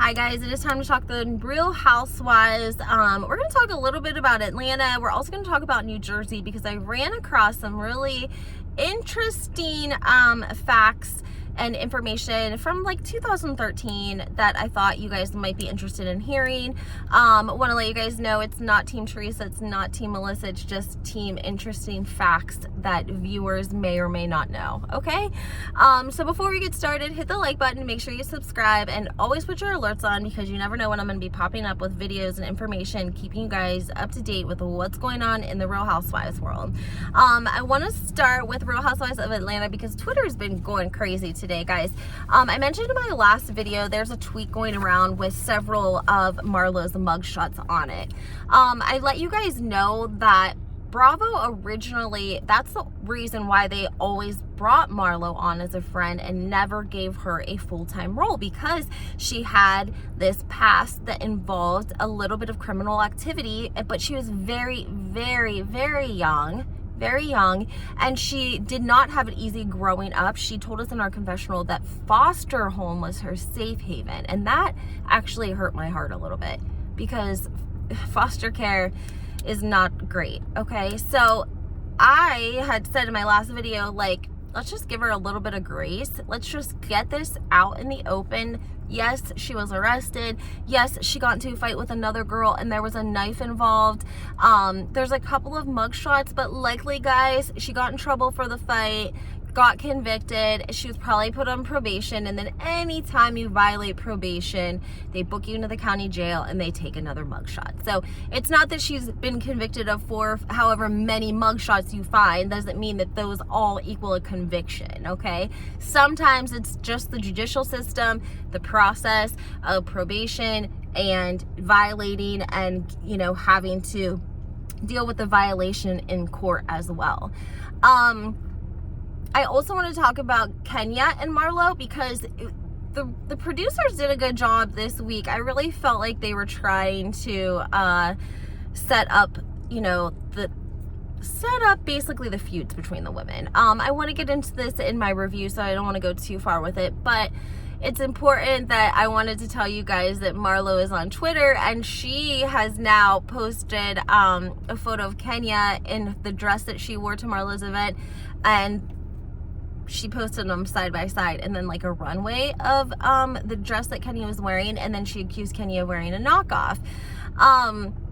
Hi guys, it is time to talk the Real Housewives. We're going to talk a little bit about Atlanta. We're also going to talk about New Jersey because I ran across some really interesting facts and information from like 2013 that I thought you guys might be interested in hearing. Want to let you guys know it's not Team Teresa, it's not Team Melissa, it's just team interesting facts that viewers may or may not know, okay? So before we get started, hit the like button, make sure you subscribe, and always put your alerts on because you never know when I'm going to be popping up with videos and information, keeping you guys up to date with what's going on in the Real Housewives world. I want to start with Real Housewives of Atlanta because Twitter has been going crazy today, guys. I mentioned in my last video there's a tweet going around with several of Marlo's mugshots on it. I let you guys know that Bravo originally, that's the reason why they always brought Marlo on as a friend and never gave her a full-time role, because she had this past that involved a little bit of criminal activity, but she was very, very, very young, and she did not have it easy growing up. She told us in our confessional that foster home was her safe haven, and that actually hurt my heart a little bit because foster care is not great, okay? So I had said in my last video, like, let's just give her a little bit of grace. Let's just get this out in the open. Yes, she was arrested. Yes, she got into a fight with another girl and there was a knife involved. There's a couple of mugshots, but likely, guys, she got in trouble for the fight, got convicted. She was probably put on probation, and then anytime you violate probation, they book you into the county jail and they take another mugshot. So it's not that she's been convicted of however many mugshots you find doesn't mean that those all equal a conviction, okay? Sometimes it's just the judicial system, the process of probation and violating and, you know, having to deal with the violation in court as well. I also want to talk about Kenya and Marlo because the producers did a good job this week. I really felt like they were trying to set up basically the feuds between the women. I want to get into this in my review, so I don't want to go too far with it, but it's important that I wanted to tell you guys that Marlo is on Twitter, and she has now posted a photo of Kenya in the dress that she wore to Marlo's event, and she posted them side by side, and then like a runway of the dress that Kenya was wearing, and then she accused Kenya of wearing a knockoff.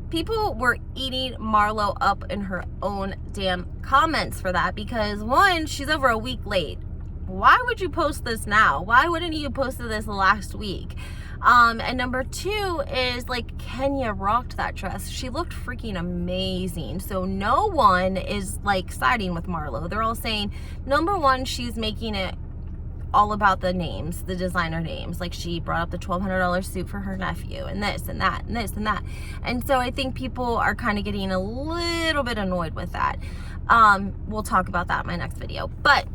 People were eating Marlo up in her own damn comments for that because, one, she's over a week late. Why would you post this now? Why wouldn't you posted this last week? And number two is, like, Kenya rocked that dress. She looked freaking amazing. So no one is like siding with Marlo. They're all saying, number one, she's making it all about the names, the designer names. Like, she brought up the $1,200 suit for her nephew and this and that and this and that. And so I think people are kind of getting a little bit annoyed with that. We'll talk about that in my next video. But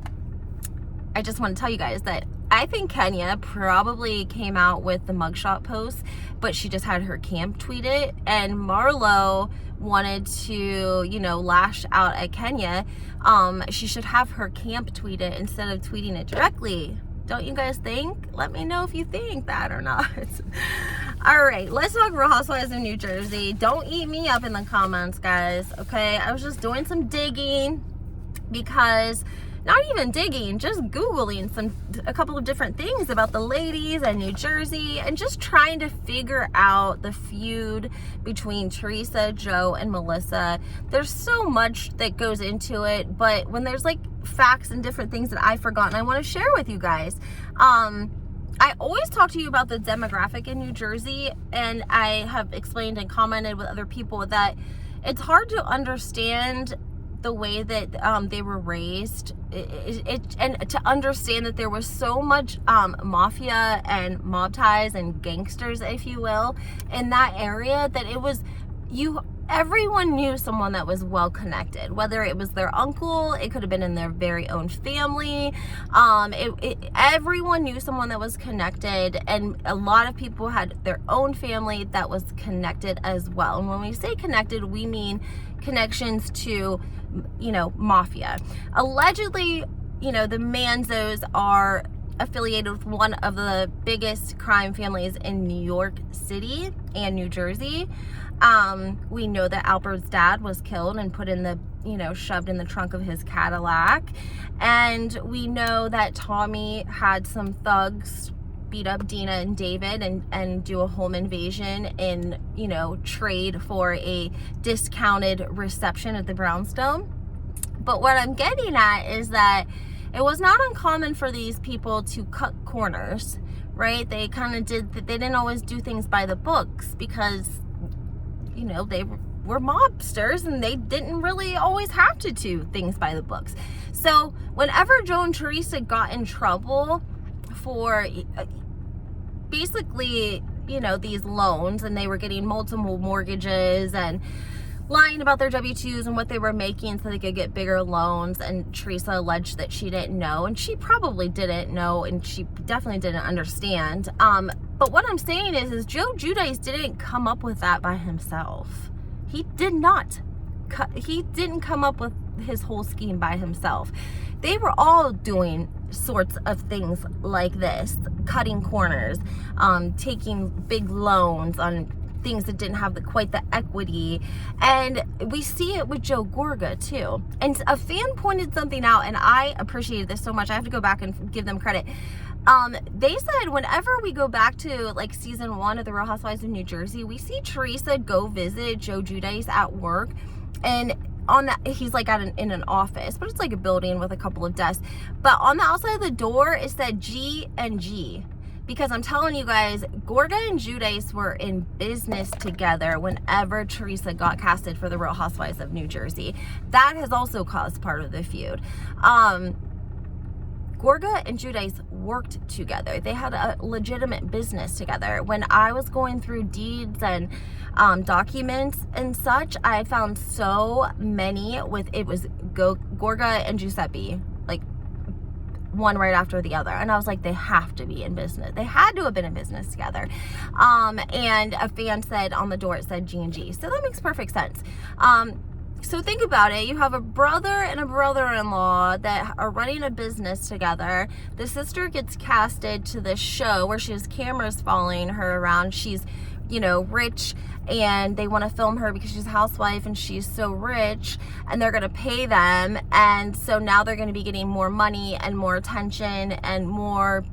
I just want to tell you guys that I think Kenya probably came out with the mugshot post, but she just had her camp tweet it, and Marlo wanted to, you know, lash out at Kenya. She should have her camp tweet it instead of tweeting it directly. Don't you guys think? Let me know if you think that or not. All right, let's talk Real Housewives of New Jersey. Don't eat me up in the comments, guys, okay? I was just doing some digging because... not even digging, just Googling a couple of different things about the ladies and New Jersey, and just trying to figure out the feud between Teresa, Joe, and Melissa. There's so much that goes into it, but when there's like facts and different things that I've forgotten, I want to share with you guys. I always talk to you about the demographic in New Jersey, and I have explained and commented with other people that it's hard to understand the way that they were raised, and to understand that there was so much mafia and mob ties and gangsters, if you will, in that area, that it was, everyone knew someone that was well connected, whether it was their uncle, it could have been in their very own family. Everyone knew someone that was connected, and a lot of people had their own family that was connected as well. And when we say connected, we mean connections to, you know, mafia. Allegedly, you know, the Manzos are affiliated with one of the biggest crime families in New York City and New Jersey. We know that Albert's dad was killed and put in the, shoved in the trunk of his Cadillac. And we know that Tommy had some thugs beat up Dina and David and do a home invasion in, trade for a discounted reception at the brownstone. But what I'm getting at is that it was not uncommon for these people to cut corners, right? They didn't always do things by the books because, they were mobsters and they didn't really always have to do things by the books. So whenever Joe and Teresa got in trouble for basically, these loans, and they were getting multiple mortgages and lying about their W-2s and what they were making so they could get bigger loans, and Teresa alleged that she didn't know, and she probably didn't know, and she definitely didn't understand. But what I'm saying is Joe Giudice didn't come up with that by himself. He did not. He didn't come up with his whole scheme by himself. They were all doing sorts of things like this, cutting corners, taking big loans on things that didn't have quite the equity. And we see it with Joe Gorga too. And a fan pointed something out, and I appreciated this so much. I have to go back and give them credit. They said whenever we go back to like season 1 of the Real Housewives of New Jersey, we see Teresa go visit Joe Giudice at work, and on that, he's like in an office, but it's like a building with a couple of desks. But on the outside of the door, it said G&G. Because I'm telling you guys, Gorga and Giudice were in business together whenever Teresa got casted for the Real Housewives of New Jersey. That has also caused part of the feud. Gorga and Giudice worked together. They had a legitimate business together. When I was going through deeds and documents and such, I found so many it was Gorga and Giuseppe, like one right after the other. And I was like, they have to be in business. They had to have been in business together. And a fan said on the door, it said G&G. So that makes perfect sense. So think about it. You have a brother and a brother-in-law that are running a business together. The sister gets casted to this show where she has cameras following her around. She's, rich, and they want to film her because she's a housewife and she's so rich, and they're going to pay them. And so now they're going to be getting more money and more attention and more,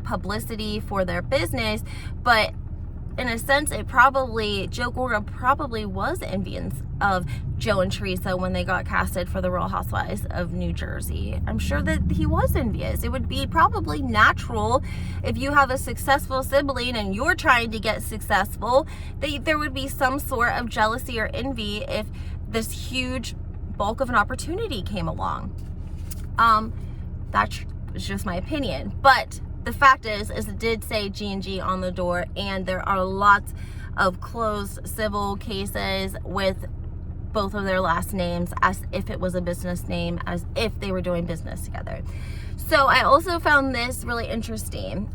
publicity for their business. But in a sense, Joe Gorga probably was envious of Joe and Teresa when they got casted for the Real Housewives of New Jersey. I'm sure that he was envious. It would be probably natural if you have a successful sibling and you're trying to get successful, that there would be some sort of jealousy or envy if this huge bulk of an opportunity came along. That's just my opinion. But the fact is it did say G&G on the door, and there are lots of closed civil cases with both of their last names as if it was a business name, as if they were doing business together. So I also found this really interesting.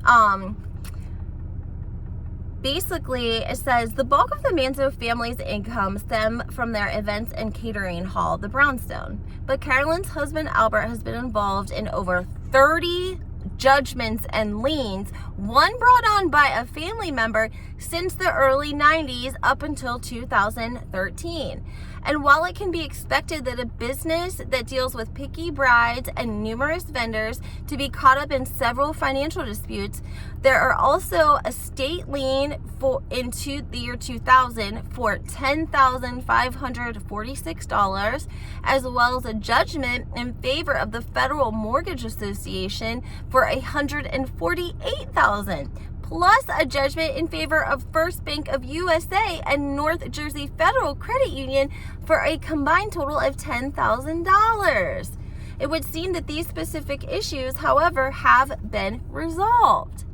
Basically, it says the bulk of the Manzo family's income stem from their events and catering hall, the Brownstone. But Carolyn's husband, Albert, has been involved in over 30 judgments and liens, one brought on by a family member since the early 90s up until 2013. And while it can be expected that a business that deals with picky brides and numerous vendors to be caught up in several financial disputes, there are also a state lien into the year 2000 for $10,546, as well as a judgment in favor of the Federal Mortgage Association for $148,000. Plus a judgment in favor of First Bank of USA and North Jersey Federal Credit Union for a combined total of $10,000. It would seem that these specific issues, however, have been resolved.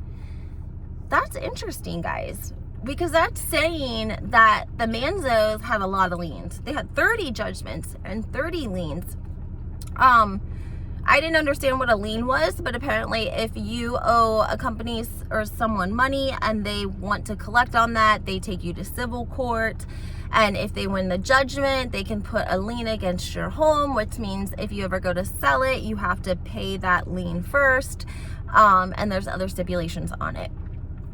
That's interesting, guys, because that's saying that the Manzos had a lot of liens. They had 30 judgments and 30 liens. I I didn't understand what a lien was, but apparently if you owe a company or someone money and they want to collect on that, they take you to civil court. And if they win the judgment, they can put a lien against your home, which means if you ever go to sell it, you have to pay that lien first. And there's other stipulations on it.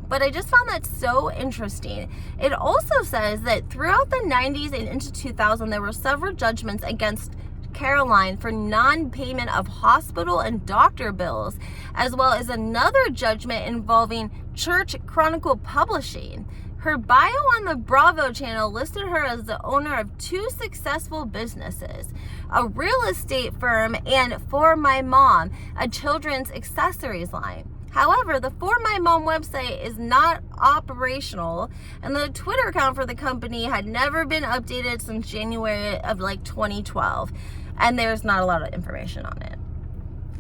But I just found that so interesting. It also says that throughout the 90s and into 2000, there were several judgments against Caroline for non-payment of hospital and doctor bills, as well as another judgment involving Church Chronicle Publishing. Her bio on the Bravo channel listed her as the owner of 2 successful businesses, a real estate firm and For My Mom, a children's accessories line. However, the For My Mom website is not operational, and the Twitter account for the company had never been updated since January of 2012, and there's not a lot of information on it.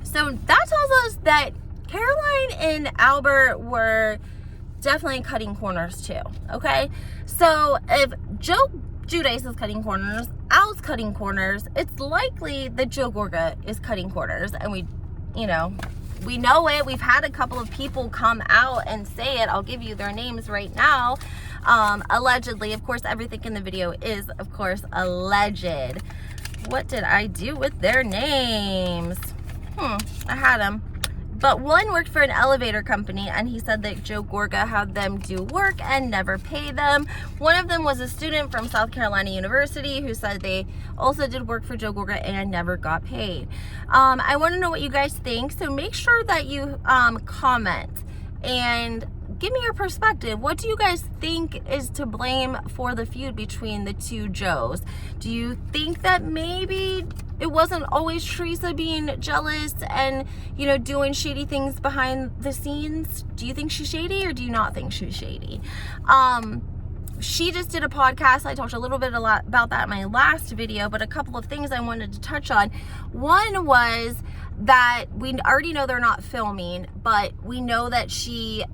So that tells us that Caroline and Albert were definitely cutting corners too, okay? So if Joe Giudice is cutting corners, Al's cutting corners, it's likely that Joe Gorga is cutting corners, and we know it. We've had a couple of people come out and say it. I'll give you their names right now. Allegedly, of course, everything in the video is, of course, alleged. What did I do with their names? I had them. But one worked for an elevator company, and he said that Joe Gorga had them do work and never pay them. One of them was a student from South Carolina University who said they also did work for Joe Gorga and never got paid. I want to know what you guys think, so make sure that you comment and give me your perspective. What do you guys think is to blame for the feud between the two Joes? Do you think that maybe it wasn't always Teresa being jealous and, doing shady things behind the scenes? Do you think she's shady, or do you not think she's shady? She just did a podcast. I talked a lot about that in my last video, but a couple of things I wanted to touch on. One was that we already know they're not filming, but we know that she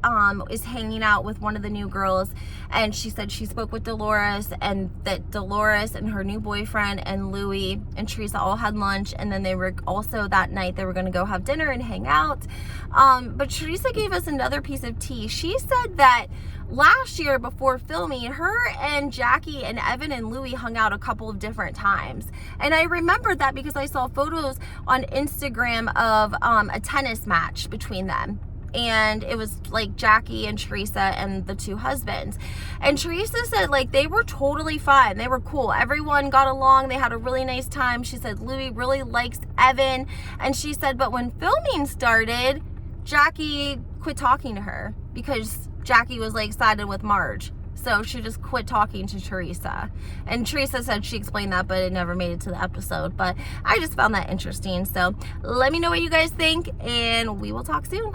is hanging out with one of the new girls, and she said she spoke with Dolores, and that Dolores and her new boyfriend and Louis and Teresa all had lunch, and then they were also that night they were going to go have dinner and hang out. But Teresa gave us another piece of tea. She said that last year before filming, her and Jackie and Evan and Louis hung out a couple of different times, and I remembered that because I saw photos on Instagram of a tennis match between them, and it was like Jackie and Teresa and the two husbands, and Teresa said they were totally fine, they were cool, everyone got along, they had a really nice time. She said Louis really likes Evan, and she said but when filming started, Jackie quit talking to her because Jackie was sided with Marge. So she just quit talking to Teresa. And Teresa said she explained that, but it never made it to the episode. But I just found that interesting. So let me know what you guys think, and we will talk soon.